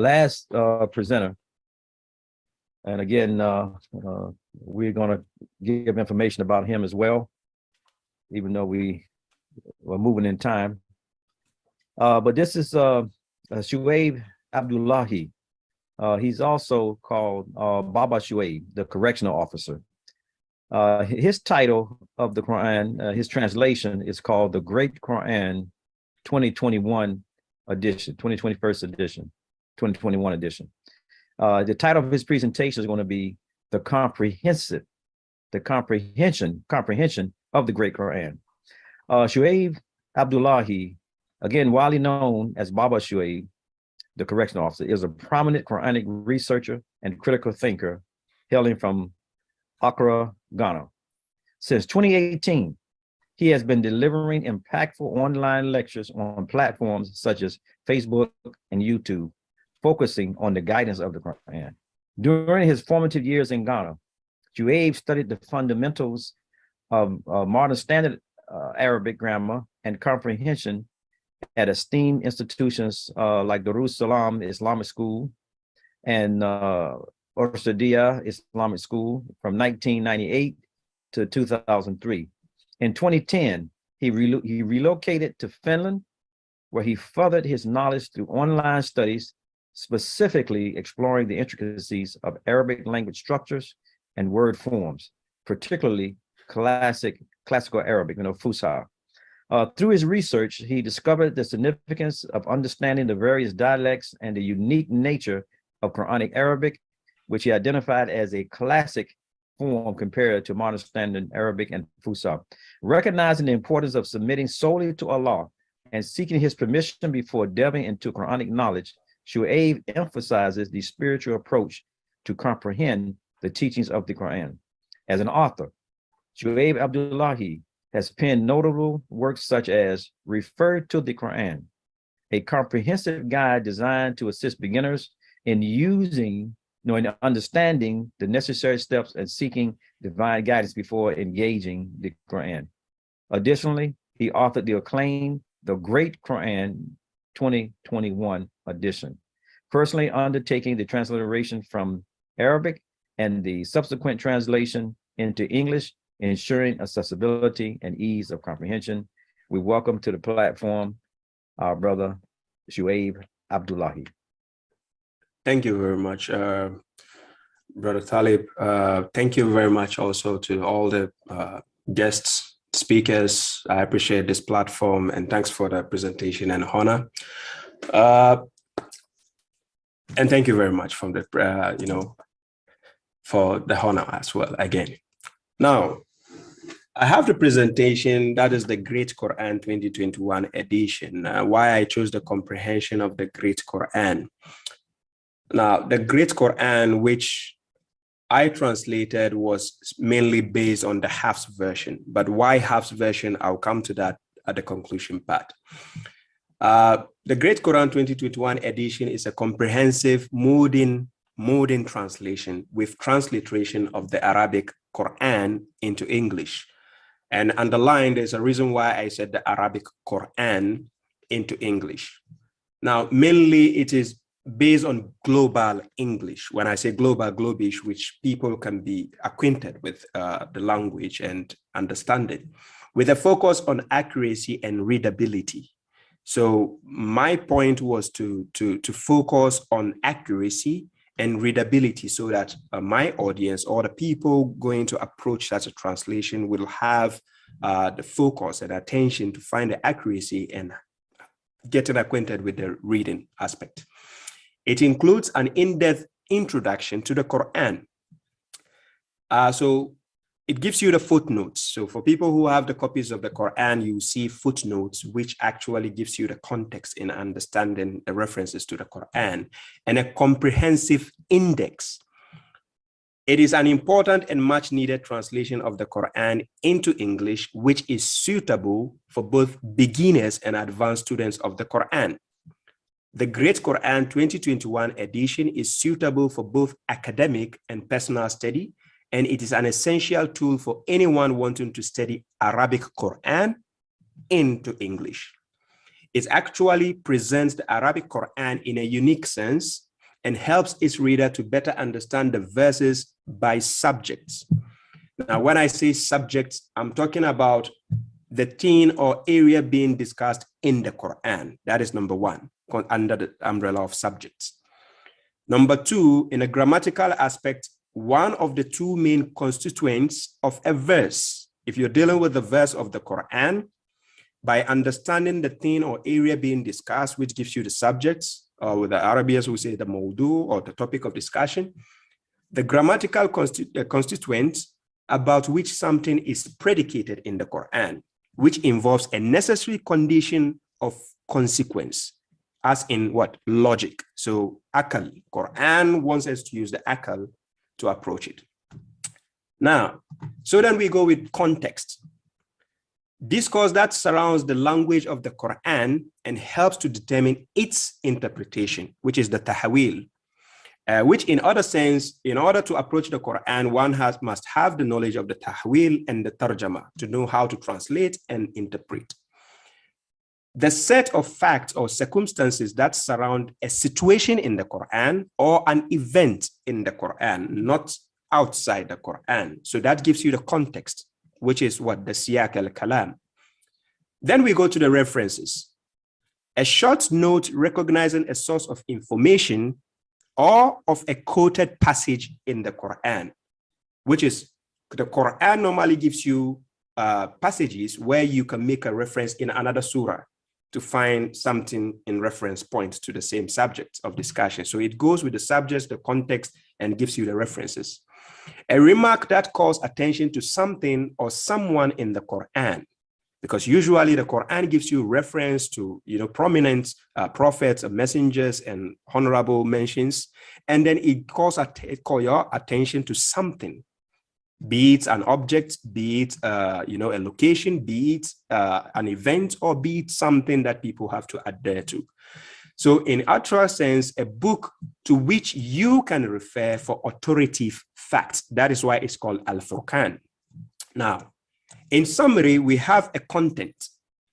last presenter, and again, we're going to give information about him as well, even though we were moving in time. But this is Shuaib Abdullahi. He's also called babashuaib, the correctional officer. His title of the Quran, his translation is called the Great Quran 2021 edition, 2021 edition. The title of his presentation is going to be the comprehension of the Great Quran. Shuaib Abdullahi, again widely known as babashuaib, the correctional officer, is a prominent Quranic researcher and critical thinker hailing from Iqra, Ghana. Since 2018, he has been delivering impactful online lectures on platforms such as Facebook and YouTube, focusing on the guidance of the Quran. During his formative years in Ghana, Shuaib studied the fundamentals of modern standard Arabic grammar and comprehension at esteemed institutions like Darus Salam Islamic School and Orsadia Islamic School from 1998 to 2003. In 2010, he relocated to Finland, where he furthered his knowledge through online studies, specifically exploring the intricacies of Arabic language structures and word forms, particularly classical Arabic, Fusha. Through his research, he discovered the significance of understanding the various dialects and the unique nature of Quranic Arabic, which he identified as a classic form compared to modern standard Arabic and Fusha. Recognizing the importance of submitting solely to Allah and seeking his permission before delving into Quranic knowledge, Shuaib emphasizes the spiritual approach to comprehend the teachings of the Quran. As an author, Shuaib Abdullahi has penned notable works such as Refertothekoran, a comprehensive guide designed to assist beginners in understanding the necessary steps and seeking divine guidance before engaging the Quran. Additionally, he authored the acclaimed The Great Quran 2021 edition, personally undertaking the transliteration from Arabic and the subsequent translation into English, ensuring accessibility and ease of comprehension. We welcome to the platform our brother Shuaib Abdullahi. Thank you very much, Brother Talib. Thank you very much also to all the guests, speakers. I appreciate this platform, and thanks for the presentation and honor. And thank you very much from the for the honor as well again. Now, I have the presentation that is the Great Quran 2021 edition. Why I chose the comprehension of the Great Quran. Now, the Great Quran, which I translated, was mainly based on the Hafs version. But why Hafs version? I'll come to that at the conclusion part. The Great Quran 2021 edition is a comprehensive modern translation with transliteration of the Arabic Quran into English. And underlined, there's a reason why I said the Arabic Quran into English. Now, mainly it is based on global English. When I say global, globish, which people can be acquainted with the language and understand it, with a focus on accuracy and readability. So my point was to focus on accuracy and readability so that my audience or the people going to approach such a translation will have the focus and attention to find the accuracy and getting acquainted with the reading aspect. It includes an in-depth introduction to the Quran. So it gives you the footnotes. So for people who have the copies of the Quran, you see footnotes, which actually gives you the context in understanding the references to the Quran, and a comprehensive index. It is an important and much needed translation of the Quran into English, which is suitable for both beginners and advanced students of the Quran. The Great Quran 2021 edition is suitable for both academic and personal study, and it is an essential tool for anyone wanting to study Arabic Quran into English. It actually presents the Arabic Quran in a unique sense and helps its reader to better understand the verses by subjects. Now, when I say subjects, I'm talking about the theme or area being discussed in the Quran. That is number one, under the umbrella of subjects. Number two, in a grammatical aspect, one of the two main constituents of a verse. If you're dealing with the verse of the Quran, by understanding the theme or area being discussed, which gives you the subjects, or with the Arabians we say the mawdu, or the topic of discussion, the grammatical constituents about which something is predicated in the Quran, which involves a necessary condition of consequence, as in what? Logic. So akal, Quran wants us to use the akal to approach it. Now, so then we go with context. Discourse that surrounds the language of the Quran and helps to determine its interpretation, which is the tahawil, which in other sense, in order to approach the Quran, one must have the knowledge of the tahawil and the tarjama to know how to translate and interpret. The set of facts or circumstances that surround a situation in the Quran or an event in the Quran, not outside the Quran. So that gives you the context, which is what? The siyaq al-kalam. Then we go to the references. A short note recognizing a source of information or of a quoted passage in the Quran, which is the Quran normally gives you passages where you can make a reference in another surah to find something in reference point to the same subject of discussion. So it goes with the subject, the context, and gives you the references. A remark that calls attention to something or someone in the Quran, because usually the Quran gives you reference to, prominent prophets, messengers, and honorable mentions, and then it calls your attention to something, be it an object, be it a location, be it an event, or be it something that people have to adhere to. So in actual sense, a book to which you can refer for authoritative facts. That is why it's called Al-Furqan. Now, in summary, we have a content,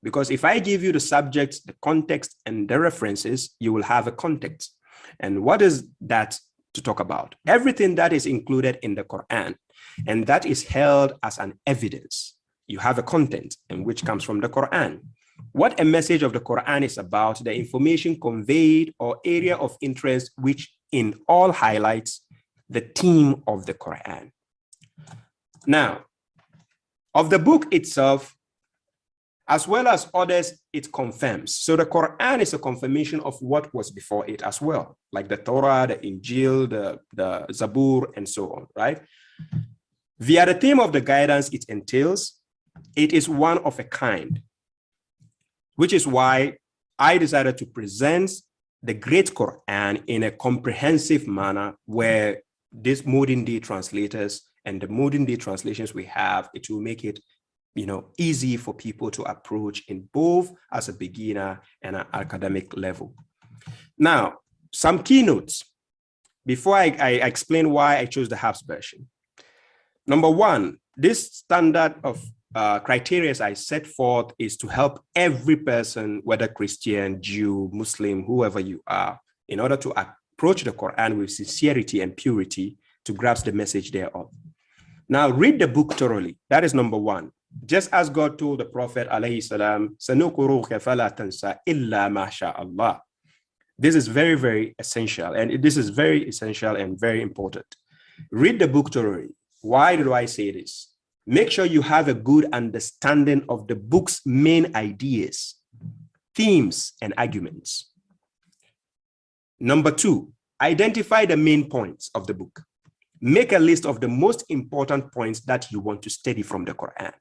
because if I give you the subject, the context, and the references, you will have a context. And what is that to talk about? Everything that is included in the Quran, and that is held as an evidence. You have a content, and which comes from the Quran. What a message of the Quran is about, the information conveyed or area of interest, which in all highlights the theme of the Quran. Now, of the book itself, as well as others, it confirms. So the Quran is a confirmation of what was before it as well, like the Torah, the Injil, the Zabur, and so on, right? Via the theme of the guidance it entails, it is one of a kind, which is why I decided to present the Great Quran in a comprehensive manner, where these modern day translators and the modern day translations we have, it will make it easy for people to approach in both as a beginner and an academic level. Now, some keynotes before I explain why I chose the Hafs version. Number one, this standard of criteria I set forth is to help every person, whether Christian, Jew, Muslim, whoever you are, in order to approach the Quran with sincerity and purity to grasp the message thereof. Now, read the book thoroughly. That is number one. Just as God told the Prophet, alayhi salam, "Sanukuruka fala tansa illa ma sha Allah." This is very, very essential. And this is very essential and very important. Read the book thoroughly. Why do I say this? Make sure you have a good understanding of the book's main ideas, themes, and arguments. Number two, identify the main points of the book. Make a list of the most important points that you want to study from the Quran.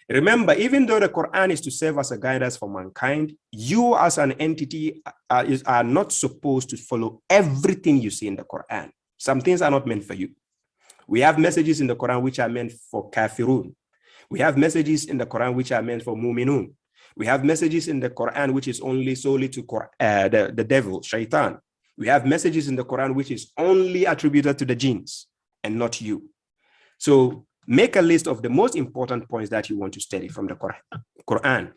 Remember, even though the Quran is to serve as a guidance for mankind, you as an entity are not supposed to follow everything you see in the Quran. Some things are not meant for you. We have messages in the Quran which are meant for kafirun. We have messages in the Quran which are meant for mu'minun. We have messages in the Quran which is solely to the devil, shaitan. We have messages in the Quran which is only attributed to the jinns and not you. So make a list of the most important points that you want to study from the Quran.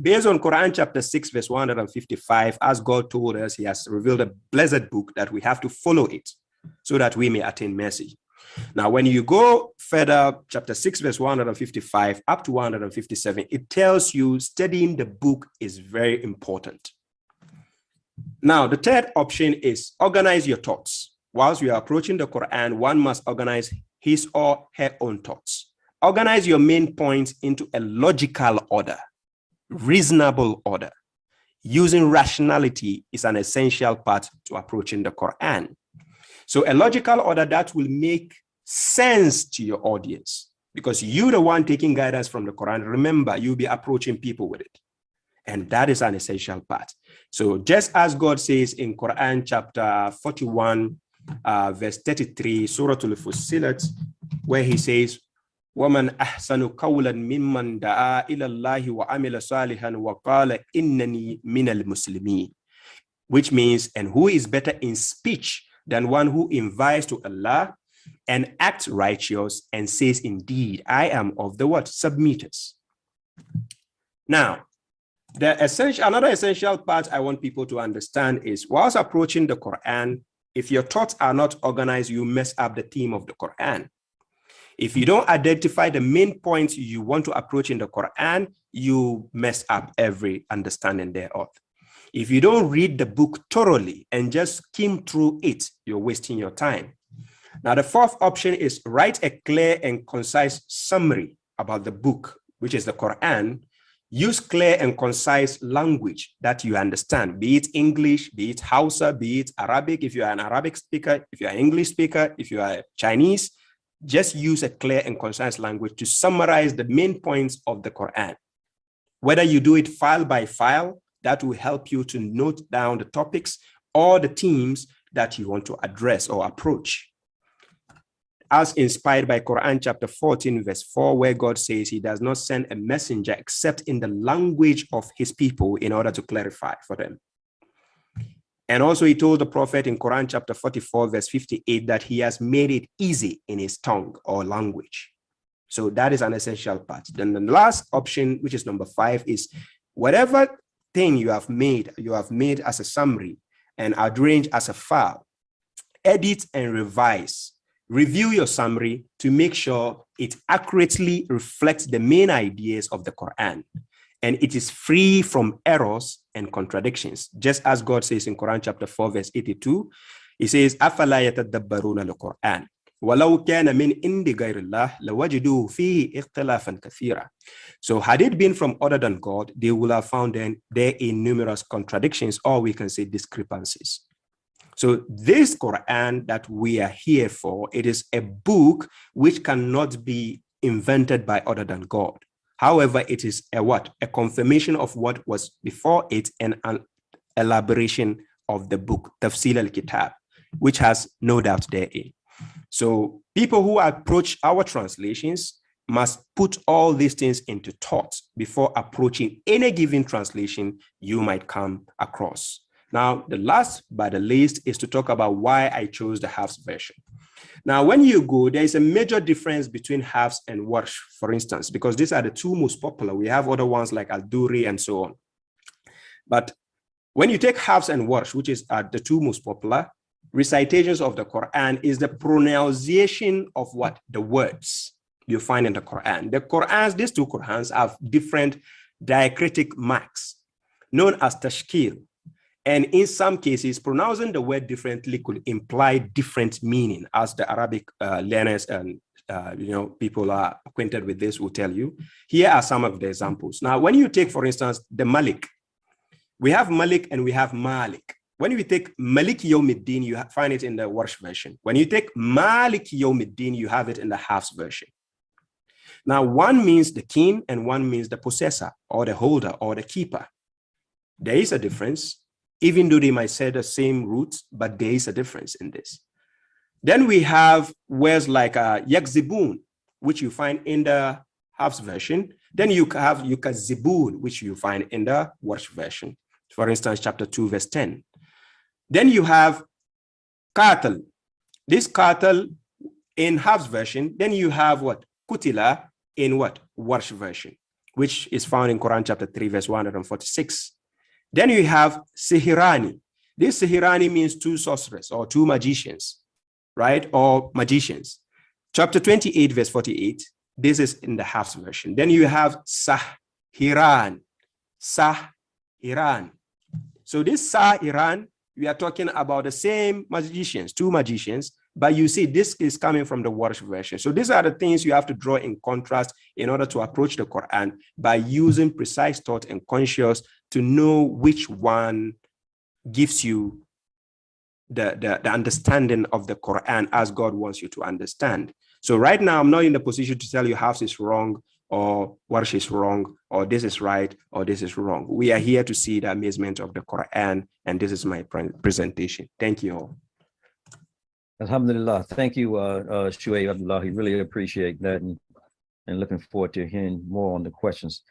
Based on Quran chapter 6, verse 155, as God told us, he has revealed a blessed book that we have to follow it so that we may attain mercy. Now, when you go further, chapter 6, verse 155 up to 157, it tells you studying the book is very important. Now, the third option is organize your thoughts. Whilst we are approaching the Quran, one must organize his or her own thoughts. Organize your main points into a logical order, reasonable order. Using rationality is an essential part to approaching the Quran. So a logical order that will make sense to your audience, because you're the one taking guidance from the Quran. Remember, you'll be approaching people with it. And that is an essential part. So just as God says in Quran chapter 41, verse 33, Surah Al-Fussilat, where he says, وَمَنْ أَحْسَنُ قَوْلًا مِمَّنْ دَعَا إِلَى اللَّهِ وَعَمِلَ صَالِحًا وَقَالَ إِنَّنِي مِنَ الْمُسْلِمِينَ, which means, and who is better in speech than one who invites to Allah and acts righteous and says, indeed, I am of the what? Submitters. Now, another essential part I want people to understand is, whilst approaching the Quran, if your thoughts are not organized, you mess up the theme of the Quran. If you don't identify the main points you want to approach in the Quran, you mess up every understanding thereof. If you don't read the book thoroughly and just skim through it, you're wasting your time. Now, the fourth option is write a clear and concise summary about the book, which is the Quran. Use clear and concise language that you understand, be it English, be it Hausa, be it Arabic. If you are an Arabic speaker, if you are an English speaker, if you are Chinese, just use a clear and concise language to summarize the main points of the Quran. Whether you do it file by file, that will help you to note down the topics or the themes that you want to address or approach. As inspired by Quran chapter 14, verse 4, where God says he does not send a messenger except in the language of his people in order to clarify for them. And also he told the prophet in Quran chapter 44, verse 58, that he has made it easy in his tongue or language. So that is an essential part. Then the last option, which is number 5, is whatever thing you have made as a summary and arranged as a file, edit and revise. Review your summary to make sure it accurately reflects the main ideas of the Quran, and it is free from errors and contradictions. Just as God says in Quran chapter 4, verse 82, he says, أَفَلَا يَتَدَبَّرُونَ الْقُرْآنَ وَلَوْ كَانَ مِنْ عِنْدِ غَيْرِ اللَّهِ لَوَجِدُوا فِيهِ اخْتِلَافًا كَثِيرًا. So had it been from other than God, they will have found there in numerous contradictions, or we can say discrepancies. So this Quran that we are here for, it is a book which cannot be invented by other than God. However, it is a what? A confirmation of what was before it and an elaboration of the book, Tafsil al-Kitab, which has no doubt therein. So people who approach our translations must put all these things into thought before approaching any given translation you might come across. Now, the last but the least is to talk about why I chose the Hafs version. Now, when you go, there is a major difference between Hafs and Warsh, for instance, because these are the two most popular. We have other ones like Al-Duri and so on. But when you take Hafs and Warsh, which is the two most popular, recitations of the Quran is the pronunciation of what? The words you find in the Quran. The Qurans, these two Qurans have different diacritic marks known as tashkil. And in some cases, pronouncing the word differently could imply different meaning, as the Arabic learners and people are acquainted with this will tell you. Here are some of the examples. Now, when you take, for instance, the Malik, we have Malik and we have Malik. When we take Malik Yawmiddin, you find it in the Warsh version. When you take Malik Yawmiddin, you have it in the Hafs version. Now, one means the king and one means the possessor or the holder or the keeper. There is a difference. Even though they might say the same roots, but there is a difference in this. Then we have words like yakzibun, which you find in the Hafs version. Then you have yukazibun, which you find in the Warsh version. For instance, chapter 2, verse 10. Then you have qatal. This qatal in Hafs version. Then you have what? Kutila in what? Warsh version. which is found in Quran chapter 3, verse 146. Then you have Sihirani. This Sihirani means two sorcerers or two magicians, right? Or magicians. Chapter 28, verse 48. This is in the Hafs version. Then you have Sahiran. Sahiran. So this Sahiran, we are talking about the same magicians, two magicians, but you see this is coming from the Warsh version. So these are the things you have to draw in contrast in order to approach the Quran by using precise thought and conscience to know which one gives you the understanding of the Quran as God wants you to understand. So right now, I'm not in the position to tell you Hafs is wrong or Warsh is wrong, or this is right, or this is wrong. We are here to see the amazement of the Quran, and this is my presentation. Thank you all. Alhamdulillah. Thank you, Shuaib Abdullahi. Really appreciate that, and looking forward to hearing more on the questions.